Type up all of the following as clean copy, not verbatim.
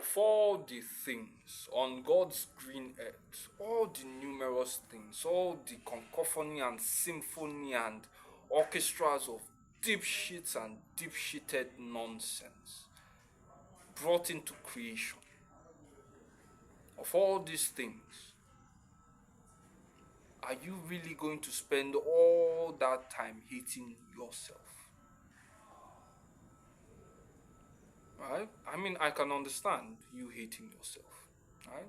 Of all the things on God's green earth, all the numerous things, all the cacophony and symphony and orchestras of deep shits and deep shitted nonsense brought into creation, of all these things, are you really going to spend all that time hating yourself? Right? I mean, I can understand you hating yourself, right?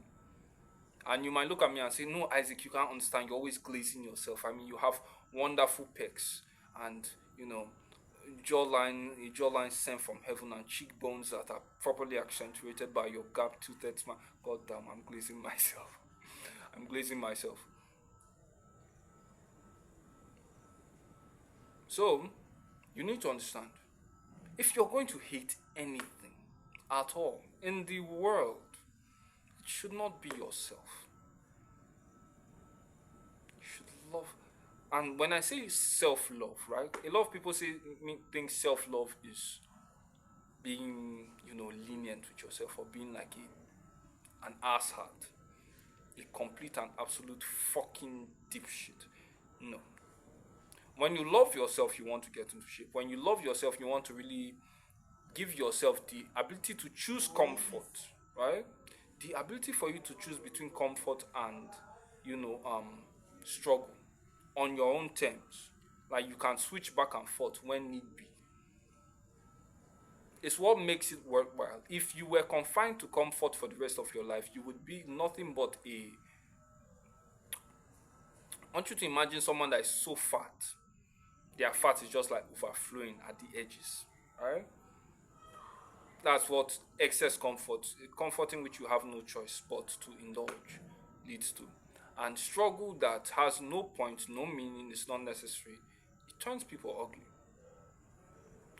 And you might look at me and say, no, Isaac, you can't understand. You're always glazing yourself. I mean, you have wonderful pecs and, a jawline sent from heaven and cheekbones that are properly accentuated by your gap toothed smile. God damn, I'm glazing myself. I'm glazing myself. So, you need to understand, if you're going to hate anything at all in the world, it should not be yourself. You should love. And when I say self-love, right, a lot of people think self-love is being, lenient with yourself, or being like an asshat, a complete and absolute fucking dipshit. No. When you love yourself, you want to get into shape. When you love yourself, you want to really give yourself the ability to choose comfort, right? The ability for you to choose between comfort and, struggle on your own terms. Like, you can switch back and forth when need be. It's what makes it worthwhile. If you were confined to comfort for the rest of your life, you would be nothing but I want you to imagine someone that is so fat. Their fat is just like overflowing at the edges. Alright? That's what excess comfort in which you have no choice but to indulge, leads to. And struggle that has no point, no meaning, is not necessary. It turns people ugly.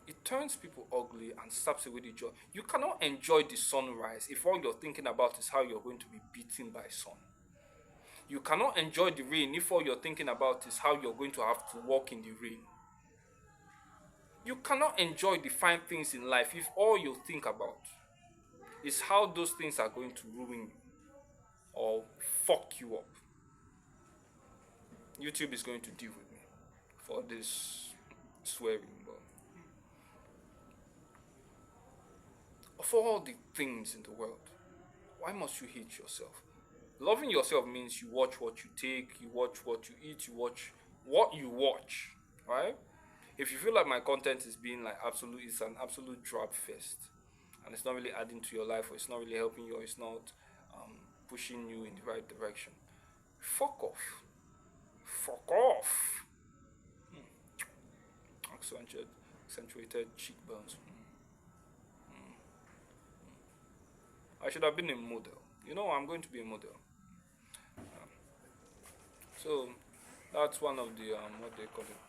It turns people ugly and saps away the joy. You cannot enjoy the sunrise if all you're thinking about is how you're going to be beaten by sun. You cannot enjoy the rain if all you're thinking about is how you're going to have to walk in the rain. You cannot enjoy the fine things in life if all you think about is how those things are going to ruin you or fuck you up. YouTube is going to deal with me for this swearing, but of all the things in the world, why must you hate yourself? Loving yourself means you watch what you take, you watch what you eat, you watch what you watch, right? If you feel like my content is being like it's an absolute drop fest, and it's not really adding to your life, or it's not really helping you, or it's not pushing you in the right direction, fuck off. Fuck off. Accentuated cheekbones. I should have been a model. I'm going to be a model. So that's one of the what they call it.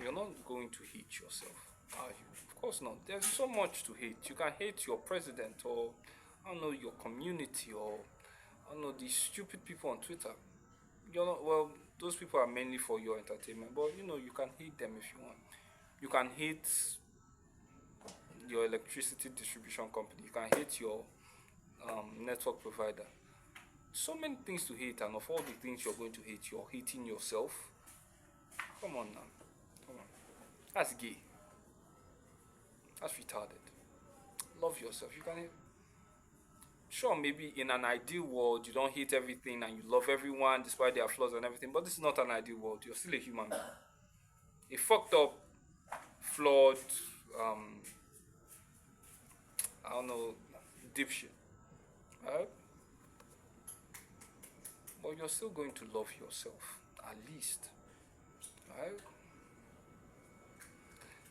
You're not going to hate yourself, are you? Of course not. There's so much to hate. You can hate your president, or I don't know, your community, or I don't know, these stupid people on Twitter. Those people are mainly for your entertainment, but you can hate them if you want. You can hate your electricity distribution company. You can hate your network provider. So many things to hate, and of all the things you're going to hate, you're hating yourself. Come on now. Come on. That's gay. That's retarded. Love yourself. You can hate. Sure, maybe in an ideal world, you don't hate everything and you love everyone despite their flaws and everything, but this is not an ideal world. You're still a human being. A fucked up, flawed, I don't know, dipshit. Right? But you're still going to love yourself, at least. Right?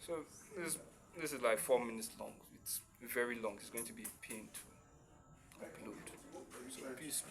So, this is like 4 minutes long. It's very long. It's going to be a pain to upload. So, peace.